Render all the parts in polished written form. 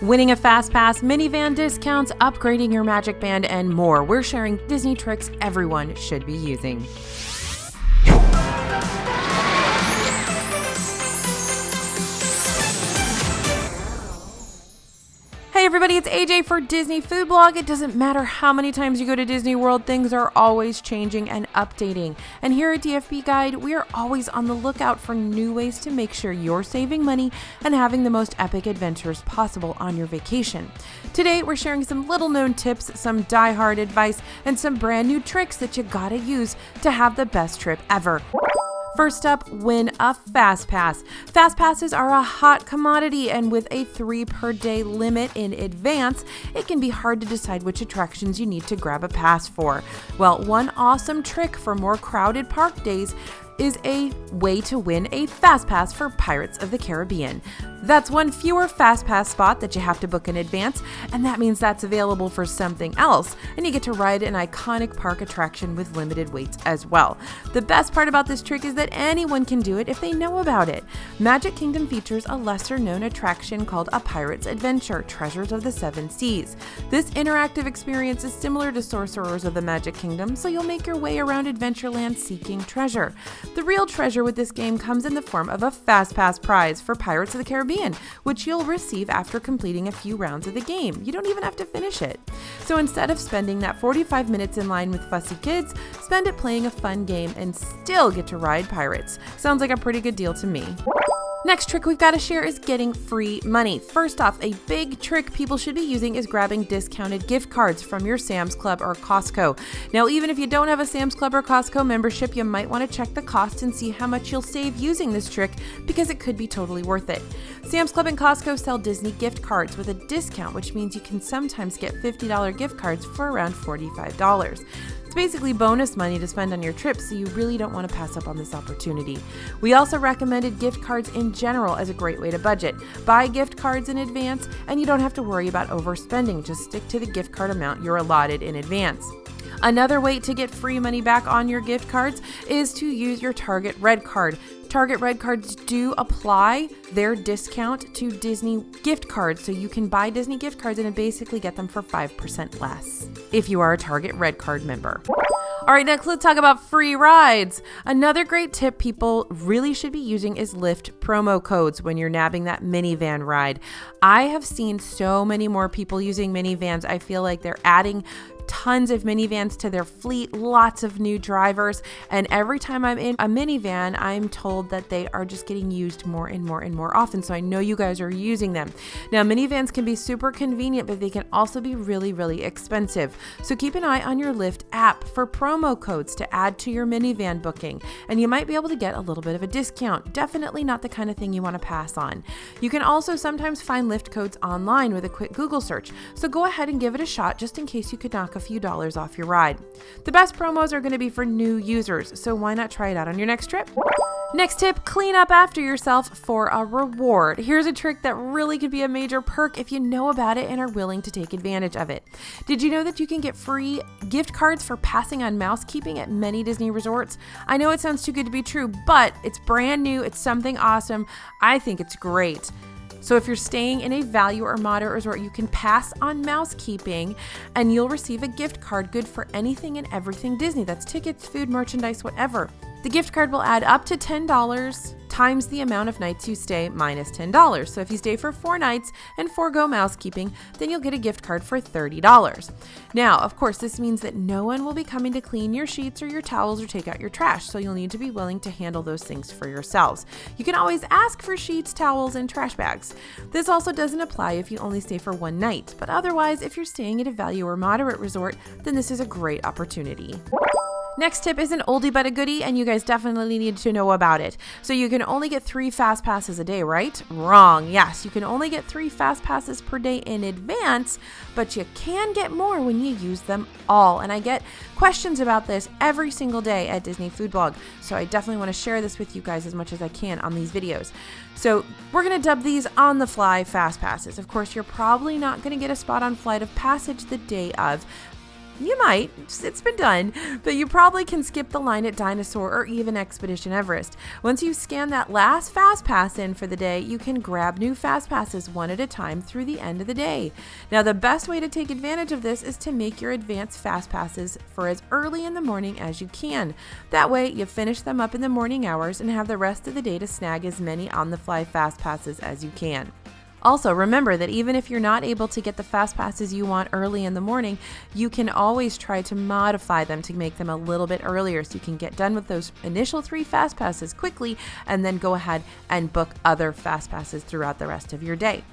Winning a Fast Pass, minivan discounts, upgrading your Magic Band, and more. We're sharing Disney tricks everyone should be using. Hey everybody, it's AJ for Disney Food Blog. It doesn't matter how many times you go to Disney World, things are always changing and updating. And here at DFB Guide, we are always on the lookout for new ways to make sure you're saving money and having the most epic adventures possible on your vacation. Today, we're sharing some little known tips, some die-hard advice, and some brand new tricks that you gotta use to have the best trip ever. First up, win a Fast Pass. Fast Passes are a hot commodity, and with a 3 per day limit in advance, it can be hard to decide which attractions you need to grab a pass for. Well, one awesome trick for more crowded park days is a way to win a Fast Pass for Pirates of the Caribbean. That's one fewer Fast Pass spot that you have to book in advance, and that means that's available for something else, and you get to ride an iconic park attraction with limited waits as well. The best part about this trick is that anyone can do it if they know about it. Magic Kingdom features a lesser-known attraction called A Pirate's Adventure: Treasures of the Seven Seas. This interactive experience is similar to Sorcerers of the Magic Kingdom, so you'll make your way around Adventureland seeking treasure. The real treasure with this game comes in the form of a Fast Pass prize for Pirates of the Caribbean, which you'll receive after completing a few rounds of the game. You don't even have to finish it. So instead of spending that 45 minutes in line with fussy kids, spend it playing a fun game and still get to ride pirates. Sounds like a pretty good deal to me. Next trick we've got to share is getting free money. First off, a big trick people should be using is grabbing discounted gift cards from your Sam's Club or Costco. Now, even if you don't have a Sam's Club or Costco membership, you might want to check the cost and see how much you'll save using this trick, because it could be totally worth it. Sam's Club and Costco sell Disney gift cards with a discount, which means you can sometimes get $50 gift cards for around $45. It's basically bonus money to spend on your trip, so you really don't want to pass up on this opportunity. We also recommended gift cards in general as a great way to budget. Buy gift cards in advance, and you don't have to worry about overspending. Just stick to the gift card amount you're allotted in advance. Another way to get free money back on your gift cards is to use your Target Red Card. Target Red Cards do apply their discount to Disney gift cards, so you can buy Disney gift cards and basically get them for 5% less if you are a Target Red Card member. All right, next let's talk about free rides. Another great tip people really should be using is Lyft promo codes when you're nabbing that minivan ride. I have seen so many more people using minivans. I feel like they're adding tons of minivans to their fleet, lots of new drivers, and every time I'm in a minivan, I'm told that they are just getting used more and more and more often, so I know you guys are using them. Now, minivans can be super convenient, but they can also be really, really expensive. So keep an eye on your Lyft app for promo codes to add to your minivan booking, and you might be able to get a little bit of a discount. Definitely not the kind of thing you want to pass on. You can also sometimes find Lyft codes online with a quick Google search, so go ahead and give it a shot just in case you could knock a few dollars off your ride. The best promos are going to be for new users, so why not try it out on your next trip? Next tip, clean up after yourself for a reward. Here's a trick that really could be a major perk if you know about it and are willing to take advantage of it. Did you know that you can get free gift cards for passing on mousekeeping at many Disney resorts? I know it sounds too good to be true, but it's brand new. It's something awesome. I think it's great. So if you're staying in a value or moderate resort, you can pass on mousekeeping and you'll receive a gift card good for anything and everything Disney. That's tickets, food, merchandise, whatever. The gift card will add up to $10 times the amount of nights you stay minus $10. So if you stay for 4 nights and forego mousekeeping, then you'll get a gift card for $30. Now, of course, this means that no one will be coming to clean your sheets or your towels or take out your trash, so you'll need to be willing to handle those things for yourselves. You can always ask for sheets, towels, and trash bags. This also doesn't apply if you only stay for 1 night, but otherwise, if you're staying at a value or moderate resort, then this is a great opportunity. Next tip is an oldie but a goodie, and you guys definitely need to know about it. So you can only get 3 fast passes a day, right? Wrong. Yes, you can only get 3 fast passes per day in advance, but you can get more when you use them all. And I get questions about this every single day at Disney Food Blog, so I definitely want to share this with you guys as much as I can on these videos. So we're going to dub these on the fly fast passes. Of course, you're probably not going to get a spot on Flight of Passage the day of, You might, it's been done, but you probably can skip the line at Dinosaur or even Expedition Everest. Once you scan that last Fast Pass in for the day, you can grab new Fast Passes one at a time through the end of the day. Now, the best way to take advantage of this is to make your advanced Fast Passes for as early in the morning as you can. That way, you finish them up in the morning hours and have the rest of the day to snag as many on-the-fly Fast Passes as you can. Also, remember that even if you're not able to get the Fast Passes you want early in the morning, you can always try to modify them to make them a little bit earlier so you can get done with those initial 3 Fast Passes quickly and then go ahead and book other Fast Passes throughout the rest of your day.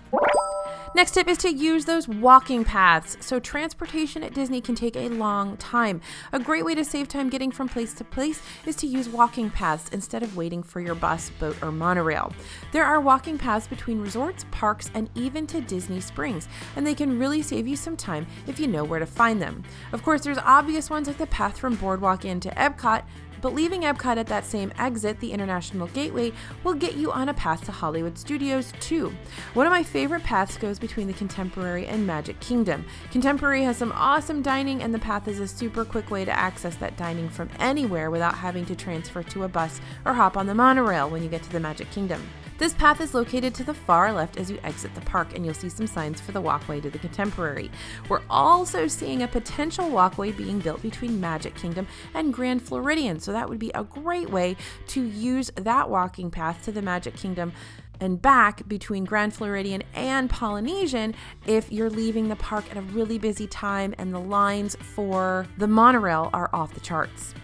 Next tip is to use those walking paths. So transportation at Disney can take a long time. A great way to save time getting from place to place is to use walking paths instead of waiting for your bus, boat, or monorail. There are walking paths between resorts, parks, and even to Disney Springs, and they can really save you some time if you know where to find them. Of course, there's obvious ones like the path from Boardwalk into Epcot, but leaving Epcot at that same exit, the International Gateway, will get you on a path to Hollywood Studios too. One of my favorite paths goes between the Contemporary and Magic Kingdom. Contemporary has some awesome dining, and the path is a super quick way to access that dining from anywhere without having to transfer to a bus or hop on the monorail when you get to the Magic Kingdom. This path is located to the far left as you exit the park, and you'll see some signs for the walkway to the Contemporary. We're also seeing a potential walkway being built between Magic Kingdom and Grand Floridian, so that would be a great way to use that walking path to the Magic Kingdom and back between Grand Floridian and Polynesian if you're leaving the park at a really busy time and the lines for the monorail are off the charts.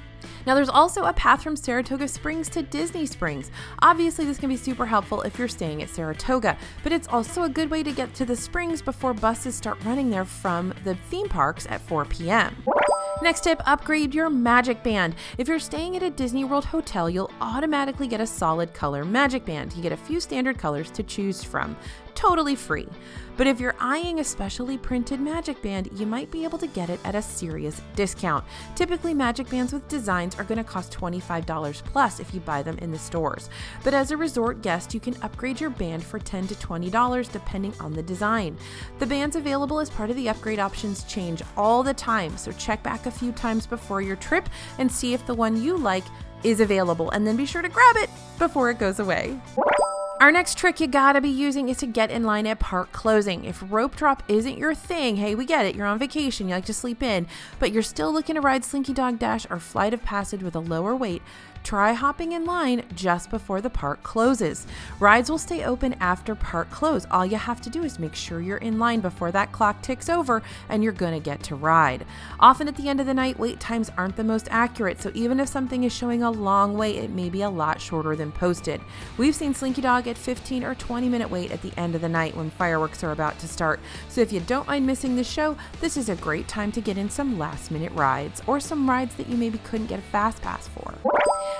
Now, there's also a path from Saratoga Springs to Disney Springs. Obviously, this can be super helpful if you're staying at Saratoga, but it's also a good way to get to the Springs before buses start running there from the theme parks at 4 p.m. Next tip, upgrade your Magic Band. If you're staying at a Disney World hotel, you'll automatically get a solid color Magic Band. You get a few standard colors to choose from, totally free. But if you're eyeing a specially printed Magic Band, you might be able to get it at a serious discount. Typically, Magic Bands with designs are going to cost $25 plus if you buy them in the stores. But as a resort guest, you can upgrade your band for $10 to $20 depending on the design. The bands available as part of the upgrade options change all the time, so check back a few times before your trip and see if the one you like is available, and then be sure to grab it before it goes away. Our next trick you gotta be using is to get in line at park closing. If rope drop isn't your thing, hey, we get it, you're on vacation, you like to sleep in, but you're still looking to ride Slinky Dog Dash or Flight of Passage with a lower weight, try hopping in line just before the park closes. Rides will stay open after park close. All you have to do is make sure you're in line before that clock ticks over and you're gonna get to ride. Often at the end of the night, wait times aren't the most accurate, so even if something is showing a long wait, it may be a lot shorter than posted. We've seen Slinky Dog at 15 or 20 minute wait at the end of the night when fireworks are about to start. So if you don't mind missing the show, this is a great time to get in some last minute rides or some rides that you maybe couldn't get a fast pass for.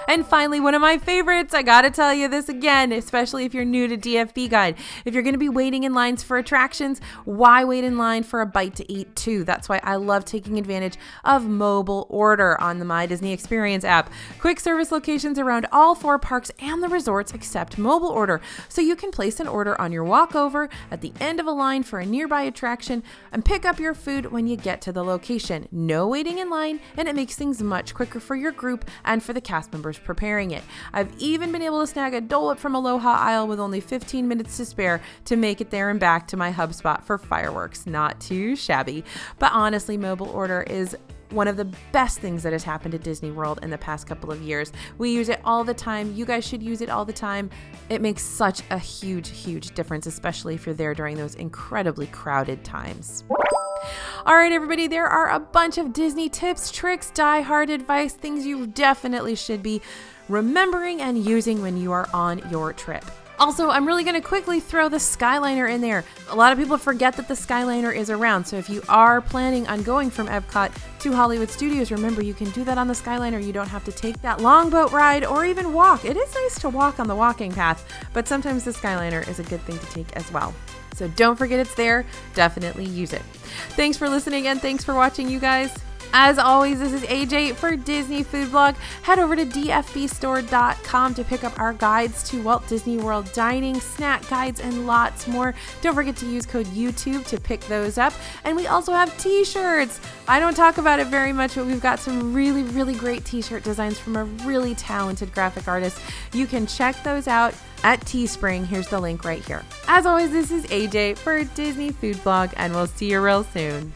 And finally, one of my favorites, I gotta tell you this again, especially if you're new to DFB Guide. If you're gonna be waiting in lines for attractions, why wait in line for a bite to eat too? That's why I love taking advantage of mobile order on the My Disney Experience app. Quick service locations around all 4 parks and the resorts accept mobile order, so you can place an order on your walkover at the end of a line for a nearby attraction and pick up your food when you get to the location. No waiting in line, and it makes things much quicker for your group and for the cast members preparing it. I've even been able to snag a Dole Whip from Aloha Isle with only 15 minutes to spare to make it there and back to my hub spot for fireworks. Not too shabby. But honestly, mobile order is one of the best things that has happened at Disney World in the past couple of years. We use it all the time. You guys should use it all the time. It makes such a huge difference, especially if you're there during those incredibly crowded times. All right, everybody, there are a bunch of Disney tips, tricks, die-hard advice, things you definitely should be remembering and using when you are on your trip. Also, I'm really going to quickly throw the Skyliner in there. A lot of people forget that the Skyliner is around, so if you are planning on going from Epcot to Hollywood Studios, remember you can do that on the Skyliner. You don't have to take that long boat ride or even walk. It is nice to walk on the walking path, but sometimes the Skyliner is a good thing to take as well. So don't forget it's there. Definitely use it. Thanks for listening and thanks for watching, you guys. As always, this is AJ for Disney Food Blog. Head over to dfbstore.com to pick up our guides to Walt Disney World dining, snack guides, and lots more. Don't forget to use code YouTube to pick those up. And we also have t-shirts. I don't talk about it very much, but we've got some really, really great t-shirt designs from a really talented graphic artist. You can check those out at Teespring. Here's the link right here. As always, this is AJ for Disney Food Blog, and we'll see you real soon.